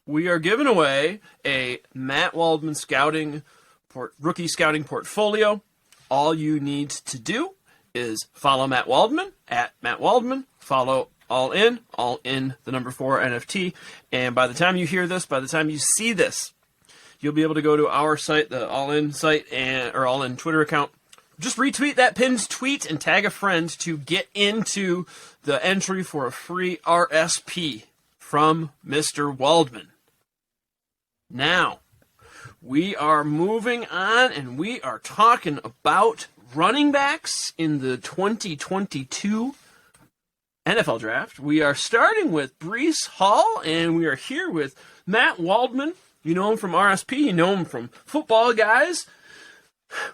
we are giving away a Matt Waldman rookie scouting portfolio. All you need to do is follow Matt Waldman at Matt Waldman, follow All In the number 4 NFT, and by the time you hear this, by the time you see this, you'll be able to go to our site, the All In site, or All In Twitter account. Just retweet that pinned tweet and tag a friend to get into the entry for a free RSP from Mr. Waldman. Now, we are moving on, and we are talking about running backs in the 2022 NFL Draft. We are starting with Breece Hall, and we are here with Matt Waldman. You know him from RSP. You know him from Football Guys.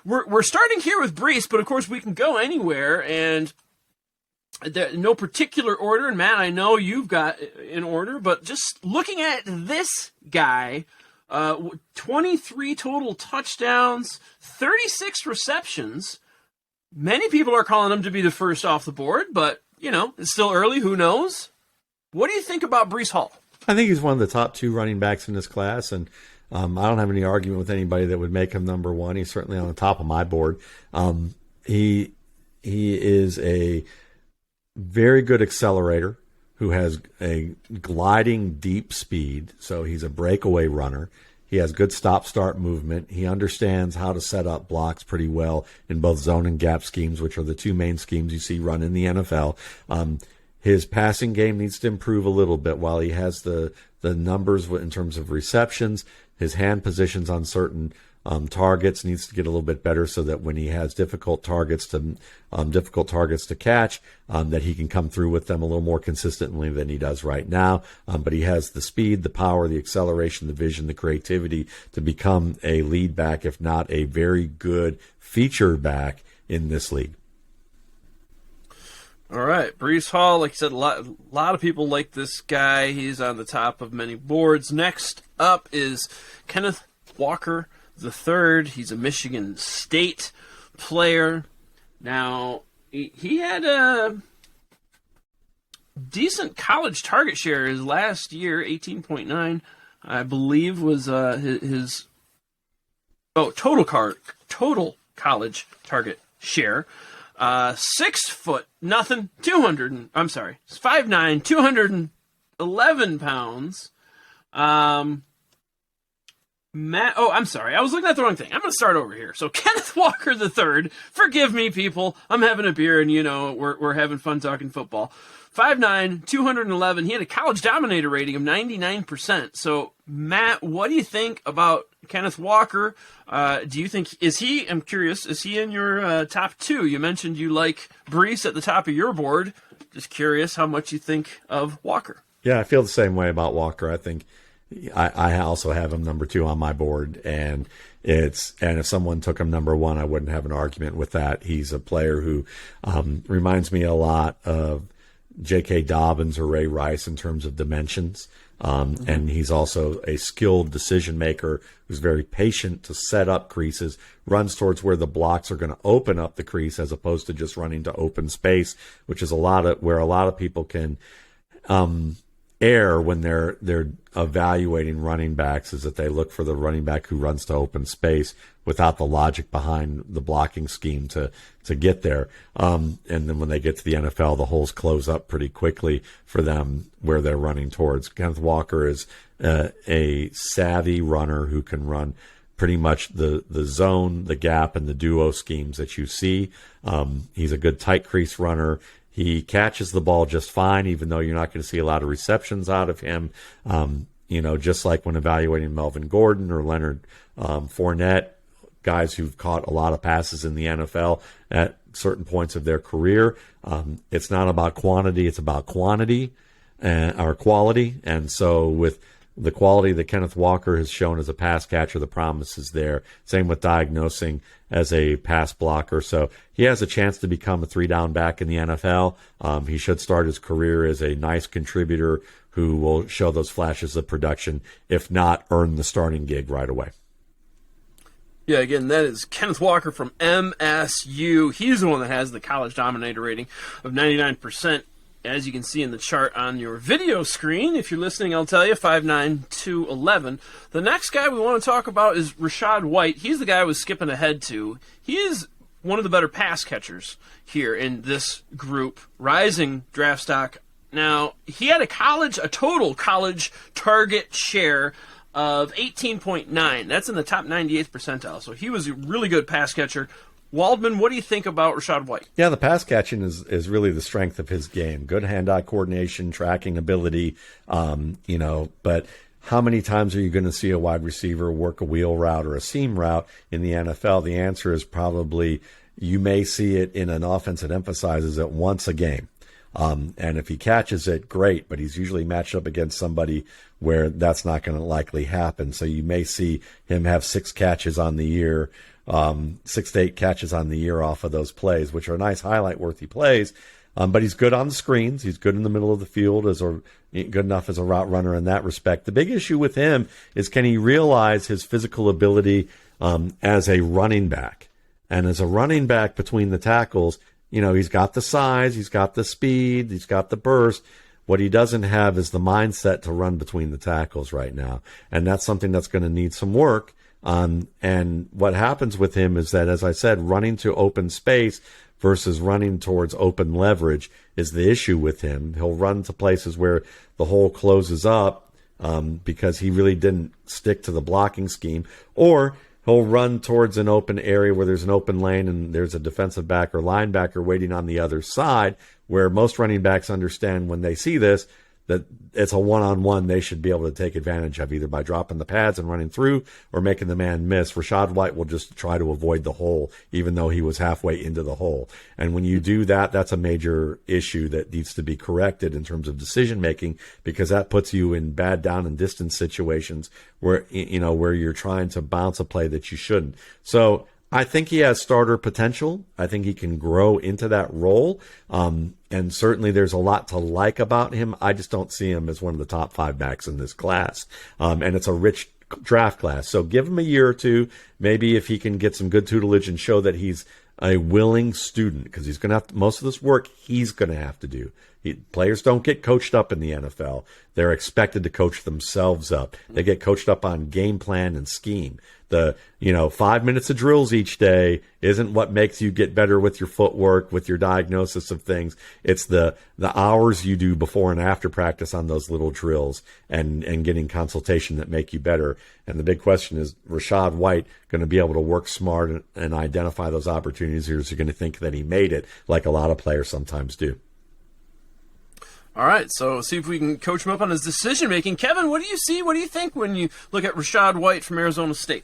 We're starting here with Breece, but of course we can go anywhere, and no particular order. And Matt, I know you've got an order, but just looking at this guy, 23 total touchdowns, 36 receptions. Many people are calling him to be the first off the board, but, you know, it's still early. Who knows? What do you think about Breece Hall? I think he's one of the top 2 running backs in this class, and I don't have any argument with anybody that would make him number 1. He's certainly on the top of my board. He is a very good accelerator who has a gliding deep speed, so he's a breakaway runner. He has good stop-start movement. He understands how to set up blocks pretty well in both zone and gap schemes, which are the 2 main schemes you see run in the NFL. His passing game needs to improve a little bit. While he has the numbers in terms of receptions, his hand positions on certain targets needs to get a little bit better, so that when he has difficult targets to catch, that he can come through with them a little more consistently than he does right now. But he has the speed, the power, the acceleration, the vision, the creativity to become a lead back, if not a very good feature back in this league. All right, Breece Hall, like I said, a lot of people like this guy. He's on the top of many boards. Next up is Kenneth Walker III. He's a Michigan State player. Now, he had a decent college target share his last year, 18.9, I believe, was his total college target share. 6 foot, 5'9", 211 pounds. I'm sorry. I was looking at the wrong thing. I'm going to start over here. So Kenneth Walker III, forgive me, people. I'm having a beer, and, you know, we're having fun talking football. 5'9", 211. He had a college dominator rating of 99%. So, Matt, what do you think about Kenneth Walker? Do you think, I'm curious, is he in your top 2? You mentioned you like Breece at the top of your board. Just curious how much you think of Walker. Yeah, I feel the same way about Walker. I think I also have him number 2 on my board, and if someone took him number 1, I wouldn't have an argument with that. He's a player who reminds me a lot of J.K. Dobbins or Ray Rice in terms of dimensions. And he's also a skilled decision maker who's very patient to set up creases, runs towards where the blocks are going to open up the crease as opposed to just running to open space, which is where a lot of people can err when they're evaluating running backs, is that they look for the running back who runs to open space without the logic behind the blocking scheme to get there. And then when they get to the NFL, the holes close up pretty quickly for them where they're running towards. Kenneth Walker is a savvy runner who can run pretty much the zone, the gap, and the duo schemes that you see. He's a good tight crease runner. He catches the ball just fine, even though you're not going to see a lot of receptions out of him. Just like when evaluating Melvin Gordon or Leonard Fournette, guys who've caught a lot of passes in the NFL at certain points of their career. It's not about quantity, it's about quality. And so with the quality that Kenneth Walker has shown as a pass catcher, the promise is there. Same with diagnosing as a pass blocker. So he has a chance to become a 3-down back in the NFL. He should start his career as a nice contributor who will show those flashes of production, if not earn the starting gig right away. Yeah, again, that is Kenneth Walker from MSU. He's the one that has the college dominator rating of 99%. as you can see in the chart on your video screen. If you're listening, I'll tell you, 5'9", 211. The next guy we want to talk about is Rachaad White. He's the guy I was skipping ahead to. He is one of the better pass catchers here in this group, rising draft stock. Now, he had a total college target share of 18.9. That's in the top 98th percentile. So he was a really good pass catcher. Waldman, what do you think about Rachaad White? Yeah, the pass catching is really the strength of his game. Good hand-eye coordination, tracking ability, but how many times are you going to see a wide receiver work a wheel route or a seam route in the NFL? The answer is probably you may see it in an offense that emphasizes it once a game. And if he catches it, great, but he's usually matched up against somebody where that's not going to likely happen. So you may see him have 6 catches on the year, 6 to 8 catches on the year off of those plays, which are nice highlight-worthy plays. But he's good on the screens. He's good in the middle of the field, good enough as a route runner in that respect. The big issue with him is, can he realize his physical ability as a running back? And as a running back between the tackles, he's got the size, he's got the speed, he's got the burst. What he doesn't have is the mindset to run between the tackles right now. And that's something that's going to need some work. And what happens with him is that, as I said, running to open space versus running towards open leverage is the issue with him. He'll run to places where the hole closes up because he really didn't stick to the blocking scheme, or he'll run towards an open area where there's an open lane and there's a defensive back or linebacker waiting on the other side, where most running backs understand when they see this that it's a one-on-one they should be able to take advantage of, either by dropping the pads and running through or making the man miss. Rachaad White will just try to avoid the hole, even though he was halfway into the hole. And when you do that, that's a major issue that needs to be corrected in terms of decision-making, because that puts you in bad down and distance situations where you're trying to bounce a play that you shouldn't. So I think he has starter potential. I think he can grow into that role. And certainly there's a lot to like about him. I just don't see him as one of the top 5 backs in this class. And it's a rich draft class. So give him a year or two. Maybe if he can get some good tutelage and show that he's a willing student, because he's going to have to, most of this work he's going to have to do. Players don't get coached up in the NFL. They're expected to coach themselves up. They get coached up on game plan and scheme. The 5 minutes of drills each day isn't what makes you get better with your footwork, with your diagnosis of things. It's the hours you do before and after practice on those little drills and getting consultation that make you better. And the big question is, Rachaad White going to be able to work smart and identify those opportunities, or is he going to think that he made it, like a lot of players sometimes do? All right, so see if we can coach him up on his decision-making. Kevin, what do you see? What do you think when you look at Rachaad White from Arizona State?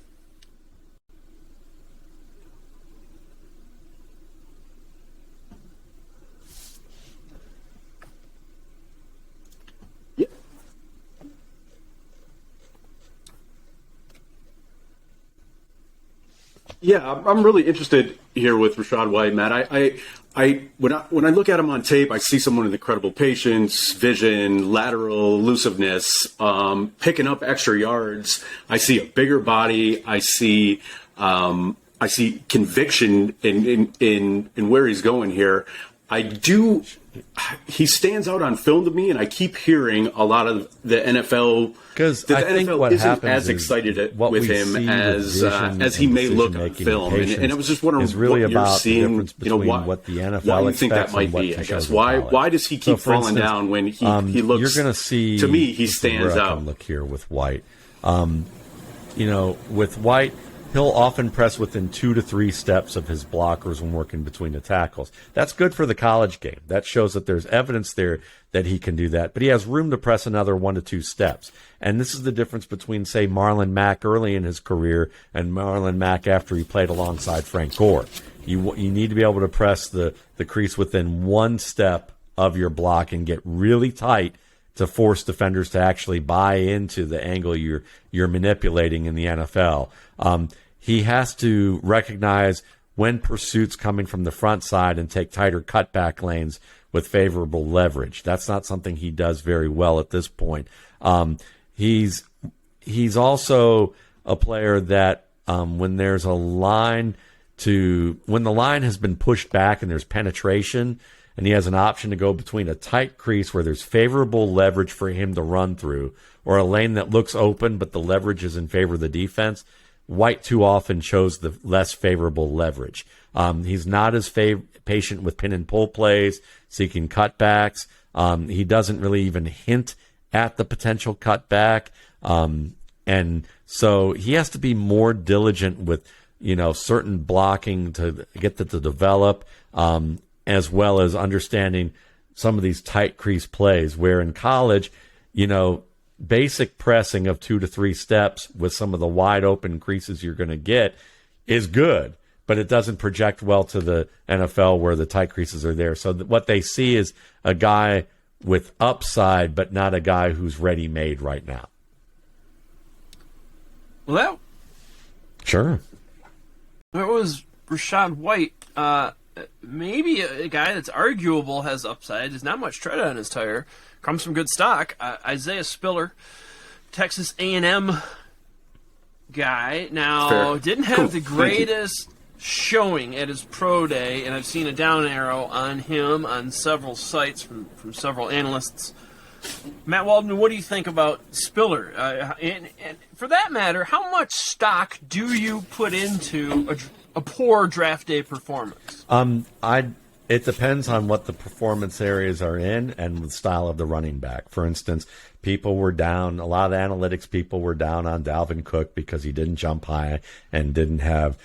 Yeah, I'm really interested here with Rachaad White, Matt. When I look at him on tape, I see someone with incredible patience, vision, lateral elusiveness, picking up extra yards. I see a bigger body. I see conviction in where he's going here. He stands out on film to me, and I keep hearing a lot of the NFL, because the NFL isn't as excited with him as he may look on film. And I was just wondering really what you're seeing, what the NFL why you think that might be, I guess. Why does he keep falling down when he looks, you're going to see, to me, he stands out. Look here with White. With White, he'll often press within 2 to 3 steps of his blockers when working between the tackles. That's good for the college game. That shows that there's evidence there that he can do that. But he has room to press another 1 to 2 steps. And this is the difference between, say, Marlon Mack early in his career and Marlon Mack after he played alongside Frank Gore. You need to be able to press the crease within 1 step of your block and get really tight to force defenders to actually buy into the angle you're manipulating in the NFL. He has to recognize when pursuit's coming from the front side and take tighter cutback lanes with favorable leverage. That's not something he does very well at this point. He's also a player that when the line has been pushed back and there's penetration, and he has an option to go between a tight crease where there's favorable leverage for him to run through, or a lane that looks open but the leverage is in favor of the defense, White too often chose the less favorable leverage. He's not as patient with pin and pull plays, seeking cutbacks. He doesn't really even hint at the potential cutback. And so he has to be more diligent with, certain blocking to get that to develop, as well as understanding some of these tight crease plays where in college, basic pressing of 2 to 3 steps with some of the wide open creases you're going to get is good, but it doesn't project well to the NFL where the tight creases are there. So what they see is a guy with upside, but not a guy who's ready-made right now. Well, sure. That was Rachaad White. Maybe a guy that's arguable has upside. There's not much tread on his tire. Comes from good stock. Isaiah Spiller, Texas A&M guy. Now, Fair. didn't have the greatest showing at his pro day, and I've seen a down arrow on him on several sites from several analysts. Matt Waldman, what do you think about Spiller? And for that matter, how much stock do you put into a poor draft day performance? It depends on what the performance areas are in and the style of the running back. For instance, people were down, a lot of the analytics people were down on Dalvin Cook because he didn't jump high and didn't have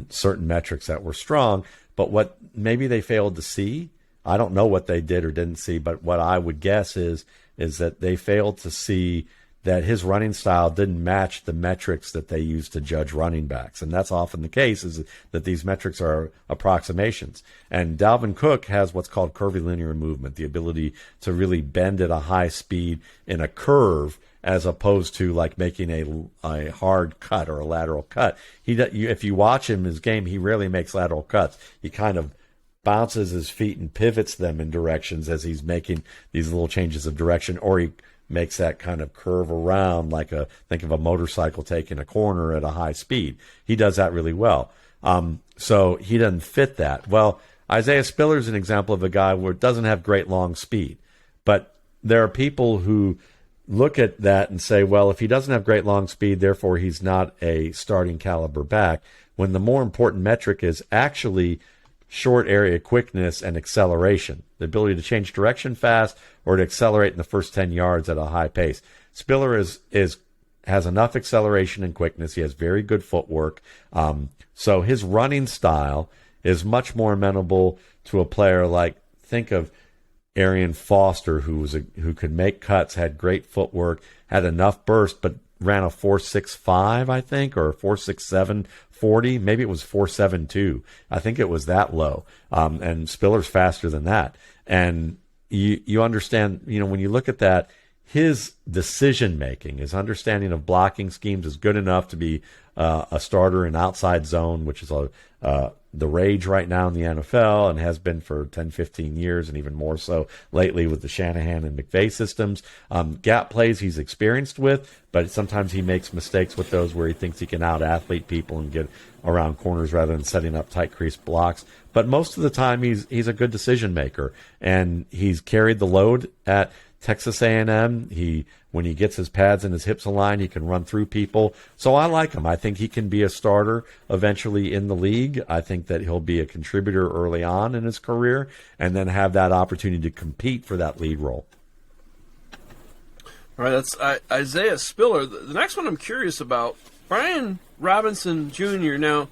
certain metrics that were strong. But what maybe they failed to see, I don't know what they did or didn't see, but what I would guess is that they failed to see that his running style didn't match the metrics that they use to judge running backs. And that's often the case, is that these metrics are approximations. And Dalvin Cook has what's called curvilinear movement, the ability to really bend at a high speed in a curve as opposed to like making a hard cut or a lateral cut. If you watch him, his game, he rarely makes lateral cuts. He kind of bounces his feet and pivots them in directions as he's making these little changes of direction, or he makes that kind of curve around think of a motorcycle taking a corner at a high speed. He does that really well. So he doesn't fit that. Well, Isaiah Spiller is an example of a guy where it doesn't have great long speed. But there are people who look at that and say, well, if he doesn't have great long speed, therefore he's not a starting caliber back, when the more important metric is actually short area quickness and acceleration, the ability to change direction fast or to accelerate in the first 10 yards at a high pace. Spiller has enough acceleration and quickness. He has very good footwork. So his running style is much more amenable to a player like, think of Arian Foster, who could make cuts, had great footwork, had enough burst, but ran a 4.65, I think, or a 4.67 40. Maybe it was 4.72. I think it was that low. And Spiller's faster than that. And you understand, when you look at that, his decision making, his understanding of blocking schemes is good enough to be a starter in outside zone, which is the rage right now in the NFL and has been for 10, 15 years, and even more so lately with the Shanahan and McVay systems. Gap plays he's experienced with, but sometimes he makes mistakes with those where he thinks he can out-athlete people and get around corners rather than setting up tight crease blocks. But most of the time he's a good decision maker, and he's carried the load at Texas A&M. When he gets his pads and his hips aligned, he can run through people. So I like him. I think he can be a starter eventually in the league. I think that he'll be a contributor early on in his career and then have that opportunity to compete for that lead role. All right, that's Isaiah Spiller. The next one I'm curious about, Brian Robinson Jr. Now,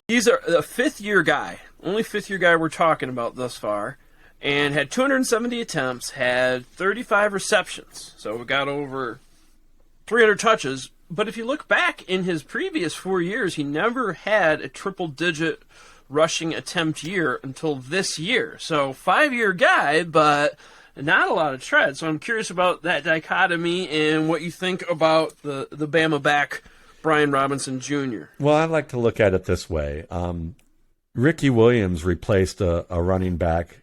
he's a fifth-year guy, only fifth-year guy we're talking about thus far, and had 270 attempts, had 35 receptions. So we got over 300 touches. But if you look back in his previous 4 years, he never had a triple-digit rushing attempt year until this year. So 5-year guy, but not a lot of tread. So I'm curious about that dichotomy and what you think about the Bama back, Brian Robinson Jr. Well, I'd like to look at it this way. Ricky Williams replaced a running back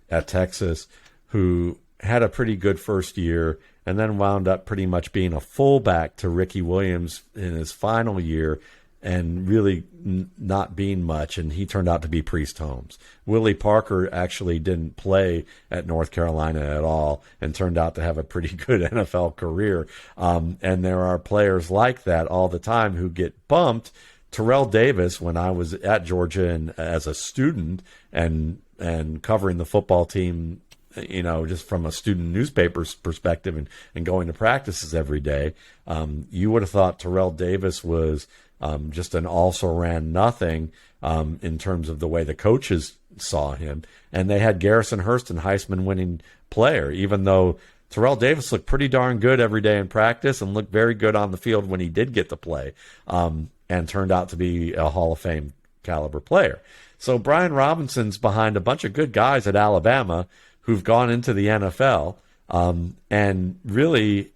at Texas who had a pretty good first year and then wound up pretty much being a fullback to Ricky Williams in his final year and really not being much, and he turned out to be Priest Holmes. Willie Parker actually didn't play at North Carolina at all and turned out to have a pretty good NFL career. And there are players like that all the time who get bumped. Terrell Davis, when I was at Georgia and as a student and covering the football team, just from a student newspaper's perspective and going to practices every day, you would have thought Terrell Davis was just an also-ran nothing in terms of the way the coaches saw him. And they had Garrison Hurston, Heisman-winning player, even though Terrell Davis looked pretty darn good every day in practice and looked very good on the field when he did get to play, and turned out to be a Hall of Fame caliber player. So Brian Robinson's behind a bunch of good guys at Alabama who've gone into the NFL, and really,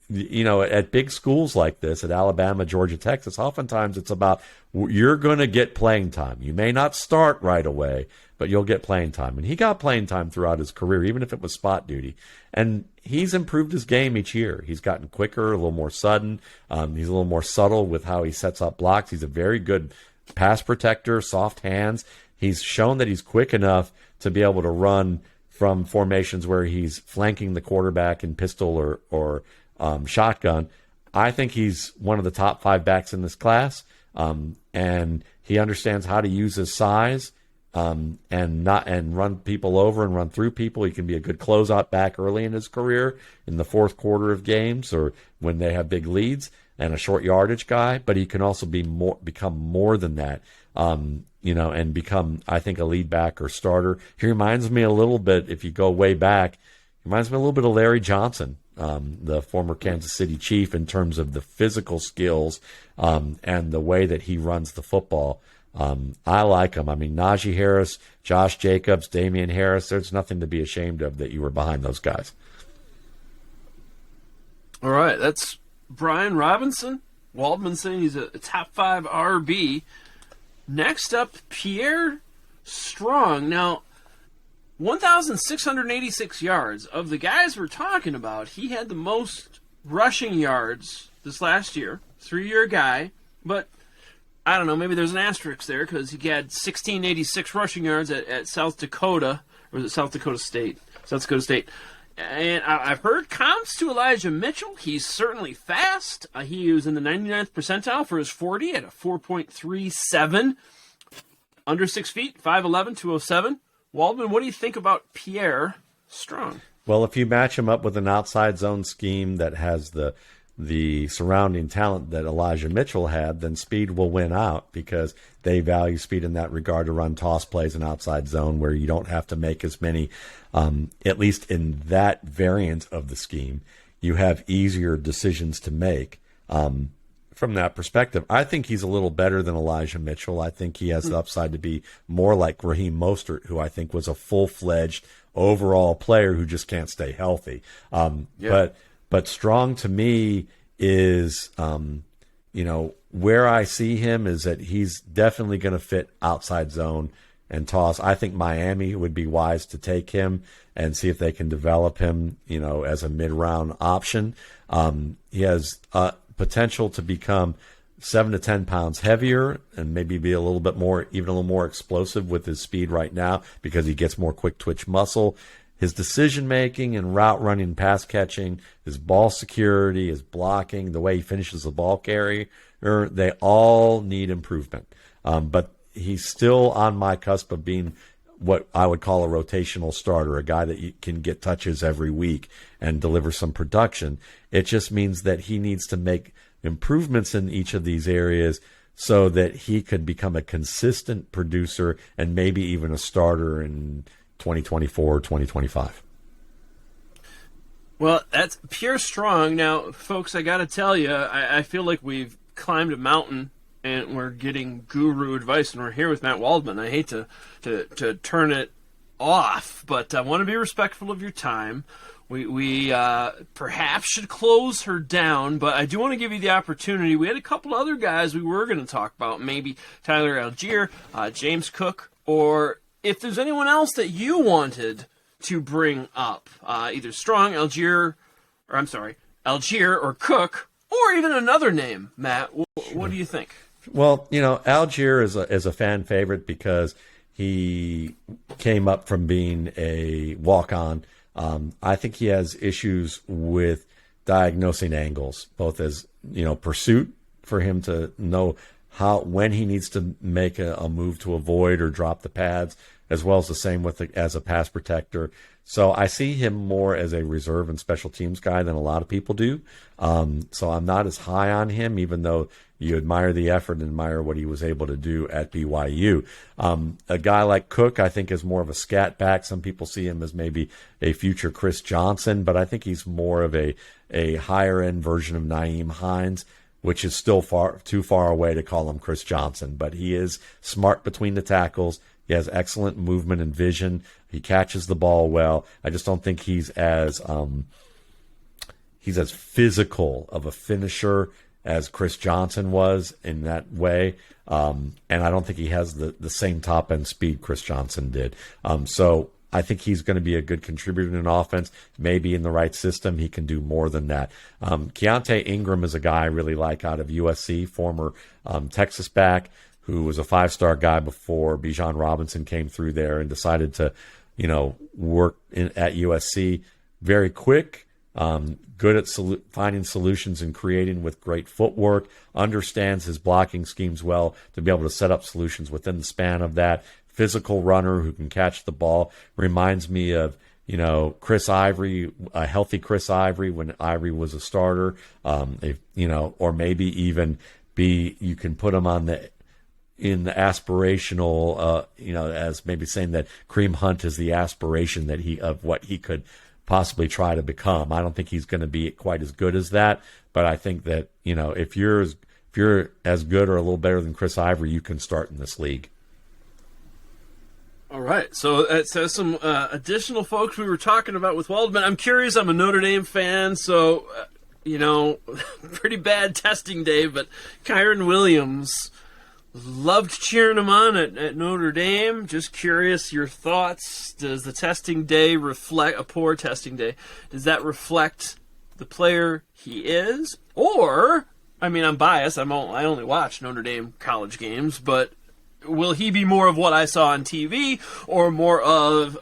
at big schools like this, at Alabama, Georgia, Texas, oftentimes it's about you're going to get playing time. You may not start right away, but you'll get playing time. And he got playing time throughout his career, even if it was spot duty. And he's improved his game each year. He's gotten quicker, a little more sudden. He's a little more subtle with how he sets up blocks. He's a very good pass protector, soft hands. He's shown that he's quick enough to be able to run from formations where he's flanking the quarterback in pistol or shotgun. I think he's one of the top 5 backs in this class, and he understands how to use his size and run people over and run through people. He can be a good closeout back early in his career in the fourth quarter of games or when they have big leads, and a short yardage guy. But he can also become more than that, and become, I think, a lead back or starter. He reminds me a little bit, if you go way back, he reminds me a little bit of Larry Johnson, the former Kansas City Chief, in terms of the physical skills and the way that he runs the football. I like him. I mean, Najee Harris, Josh Jacobs, Damian Harris, there's nothing to be ashamed of that you were behind those guys. All right, that's Brian Robinson. Waldman saying he's a top 5 RB. Next up, Pierre Strong. Now, 1,686 yards. Of the guys we're talking about, he had the most rushing yards this last year. 3-year guy. But, I don't know, maybe there's an asterisk there because he had 1,686 rushing yards at South Dakota. Or was it South Dakota State? South Dakota State. And I've heard comps to Elijah Mitchell. He's certainly fast. He was in the 99th percentile for his 40 at a 4.37. Under 6 feet, 5'11", 207. Waldman, what do you think about Pierre Strong? Well, if you match him up with an outside zone scheme that has the surrounding talent that Elijah Mitchell had, then speed will win out because they value speed in that regard to run toss plays in outside zone where you don't have to make as many, at least in that variant of the scheme, you have easier decisions to make. From that perspective, I think he's a little better than Elijah Mitchell. I think he has the upside to be more like Raheem Mostert, who I think was a full-fledged overall player who just can't stay healthy. But Strong to me is, where I see him is that he's definitely going to fit outside zone and toss. I think Miami would be wise to take him and see if they can develop him, as a mid-round option. He has potential to become 7 to 10 pounds heavier and maybe be a little more explosive with his speed right now because he gets more quick twitch muscle. His decision-making and route running, pass catching, his ball security, his blocking, the way he finishes the ball carrier, they all need improvement. But he's still on my cusp of being what I would call a rotational starter, a guy that can get touches every week and deliver some production. It just means that he needs to make improvements in each of these areas so that he could become a consistent producer and maybe even a starter in 2024, 2025. Well, that's Pierre Strong. Now, folks, I got to tell you, I feel like we've climbed a mountain and we're getting guru advice, and we're here with Matt Waldman. I hate to turn it off, but I want to be respectful of your time. We perhaps should close her down, but I do want to give you the opportunity. We had a couple other guys we were going to talk about, maybe Tyler Allgeier, James Cook, or if there's anyone else that you wanted to bring up, either Strong, Allgeier, or Cook, or even another name, Matt. What do you think? Well, Allgeier is a fan favorite because he came up from being a walk-on. I think he has issues with diagnosing angles, both as pursuit for him to know when he needs to make a move to avoid or drop the pads, as well as the same as a pass protector. So I see him more as a reserve and special teams guy than a lot of people do. So I'm not as high on him, even though you admire the effort and admire what he was able to do at BYU. A guy like Cook, I think, is more of a scat back. Some people see him as maybe a future Chris Johnson, but I think he's more of a higher-end version of Nyheim Hines, which is still too far away to call him Chris Johnson. But he is smart between the tackles. He has excellent movement and vision. He catches the ball well. I just don't think he's as physical of a finisher as Chris Johnson was in that way. And I don't think he has the same top-end speed Chris Johnson did. So I think he's going to be a good contributor in offense. Maybe in the right system, he can do more than that. Keontae Ingram is a guy I really like out of USC, former Texas back, who was a 5-star guy before Bijan Robinson came through there and decided to, work at USC. Very quick, good at finding solutions and creating with great footwork, understands his blocking schemes well to be able to set up solutions within the span of that. Physical runner who can catch the ball. Reminds me of, Chris Ivory, a healthy Chris Ivory when Ivory was a starter. Or maybe even you can put him in the aspirational, as maybe saying that Kareem Hunt is the aspiration of what he could possibly try to become. I don't think he's going to be quite as good as that, but I think that, if you're as good or a little better than Chris Ivory, you can start in this league. All right, so it says some additional folks we were talking about with Waldman. I'm curious, I'm a Notre Dame fan, so, pretty bad testing day, but Kyron Williams, loved cheering him on at Notre Dame. Just curious, your thoughts. Does the testing day reflect, a poor testing day, does that reflect the player he is? Or, I'm biased, I only watch Notre Dame college games, but will he be more of what I saw on TV, or more of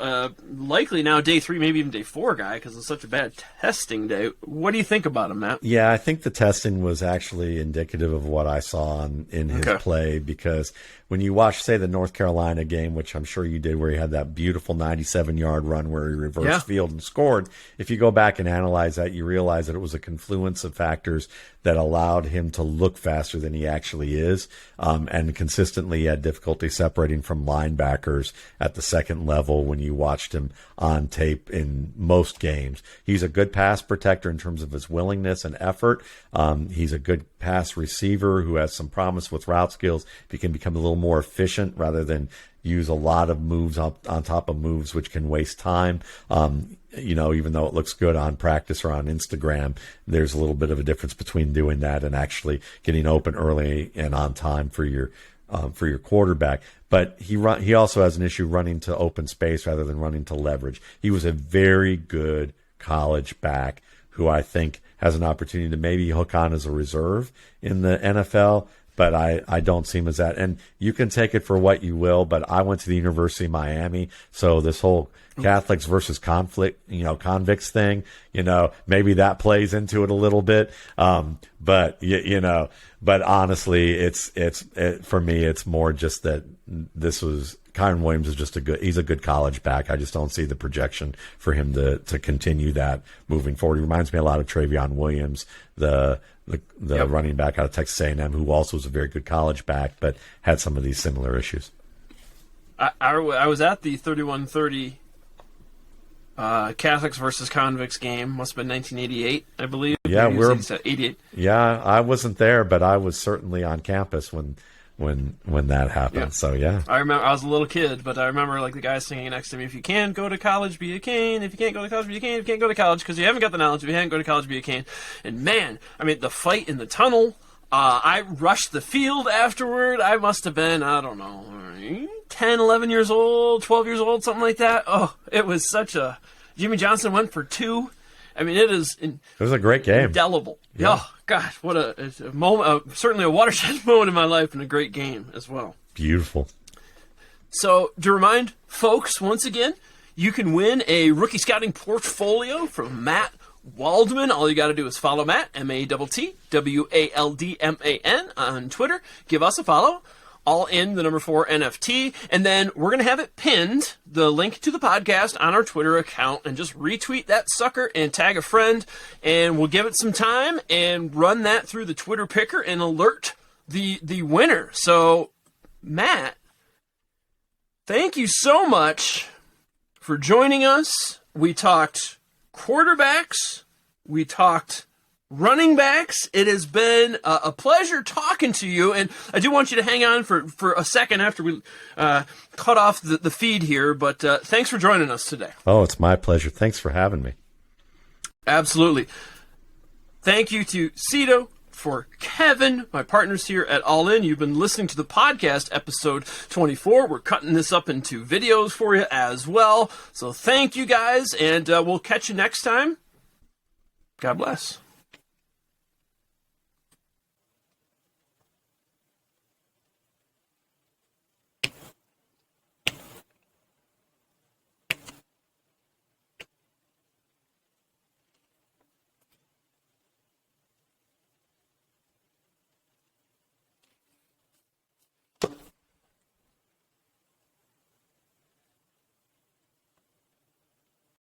likely now day 3, maybe even day 4 guy, because it's such a bad testing day? What do you think about him, Matt? Yeah, I think the testing was actually indicative of what I saw in his play, because when you watch, say, the North Carolina game, which I'm sure you did, where he had that beautiful 97-yard run where he reversed field and scored, if you go back and analyze that, you realize that it was a confluence of factors that allowed him to look faster than he actually is, and consistently had difficulty separating from linebackers at the second level when you watched him on tape in most games. He's a good pass protector in terms of his willingness and effort. He's a good pass receiver who has some promise with route skills. If he can become a little more efficient rather than use a lot of moves on top of moves, which can waste time. Even though it looks good on practice or on Instagram, there's a little bit of a difference between doing that and actually getting open early and on time for your quarterback. But he also has an issue running to open space rather than running to leverage. He was a very good college back who I think has an opportunity to maybe hook on as a reserve in the NFL, but I don't see him as that. And you can take it for what you will, but I went to the University of Miami, so this whole Catholics versus convicts thing, maybe that plays into it a little bit. But honestly, it's for me, it's more just that Kyron Williams is he's a good college back. I just don't see the projection for him to continue that moving forward. He reminds me a lot of Travion Williams, the running back out of Texas A&M, who also was a very good college back, but had some of these similar issues. I was at the 31-30 Catholics versus convicts game. Must have been 1988, I believe. Yeah, 88. Yeah, I wasn't there, but I was certainly on campus when that happened. Yeah. So yeah, I remember I was a little kid, but I remember the guy singing next to me, "If you can't go to college, be a Cane. If you can't go to college, be a Cane. If you can't go to college because you haven't got the knowledge, if you haven't go to college, be a Cane." And man, the fight in the tunnel. I rushed the field afterward. I must have been, 10, 11 years old, 12 years old, something like that. Oh, it was such a... Jimmy Johnson went for 2 I mean, it is It was a great game. indelible. Yeah. Oh, gosh, what a moment, certainly a watershed moment in my life and a great game as well. Beautiful. So, to remind folks, once again, you can win a rookie scouting portfolio from Matt Waldman. All you got to do is follow Matt, MattWaldman, on Twitter. Give us a follow. All in the number 4 NFT. And then we're going to have it pinned, the link to the podcast, on our Twitter account. And just retweet that sucker and tag a friend. And we'll give it some time and run that through the Twitter picker and alert the winner. So, Matt, thank you so much for joining us. We talked quarterbacks. We talked running backs. It has been a pleasure talking to you, and I do want you to hang on for a second after we cut off the feed here, but thanks for joining us today. Oh, it's my pleasure. Thanks for having me. Absolutely. Thank you to Cito, for Kevin, my partners here at All In. You've been listening to the podcast, episode 24. We're cutting this up into videos for you as well. So thank you guys, and we'll catch you next time. God bless.